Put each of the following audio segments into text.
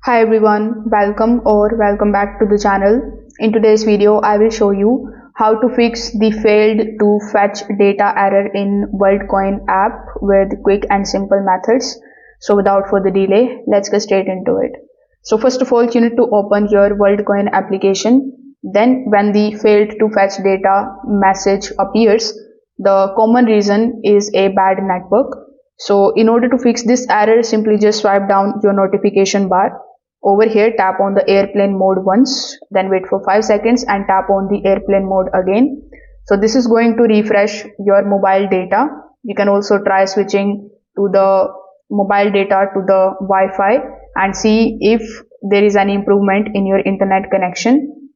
Hi everyone, welcome back to the channel. In today's video, I will show you how to fix the failed to fetch data error in Worldcoin app with quick and simple methods. So without further delay, let's get straight into it. So first of all, you need to open your Worldcoin application. Then when the failed to fetch data message appears, the common reason is a bad network. So in order to fix this error, simply just swipe down your notification bar. Over here, tap on the airplane mode once, then wait for 5 seconds and tap on the airplane mode again. So this is going to refresh your mobile data. You can also try switching to the mobile data to the Wi-Fi and see if there is any improvement in your internet connection.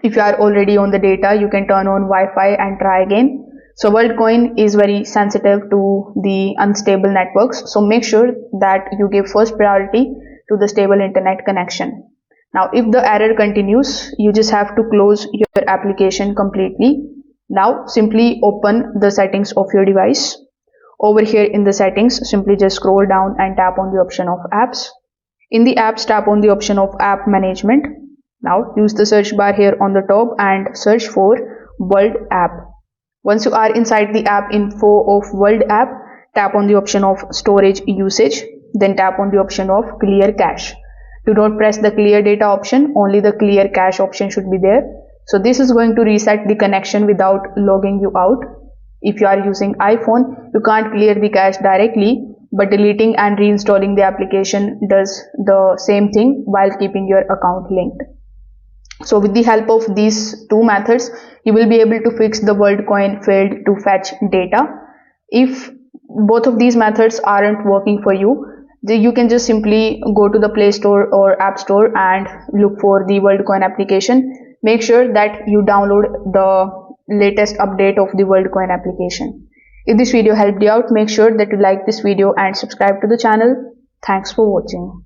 If you are already on the data, you can turn on Wi-Fi and try again. So Worldcoin is very sensitive to the unstable networks. So make sure that you give first priority to the stable internet connection. Now if the error continues, you just have to close your application completely. Now simply open the settings of your device. Over here in the settings, simply just scroll down and tap on the option of apps. In the apps, tap on the option of app management. Now use the search bar here on the top and search for World app. Once you are inside the app info of World app, tap on the option of storage usage. Then tap on the option of clear cache. Do not press the clear data option, only the clear cache option should be there. So this is going to reset the connection without logging you out. If you are using iPhone, you can't clear the cache directly, but deleting and reinstalling the application does the same thing while keeping your account linked. So with the help of these two methods, you will be able to fix the Worldcoin failed to fetch data. If both of these methods aren't working for you, you can just simply go to the Play Store or App Store and look for the Worldcoin application. Make sure that you download the latest update of the Worldcoin application. If this video helped you out, make sure that you like this video and subscribe to the channel. Thanks for watching.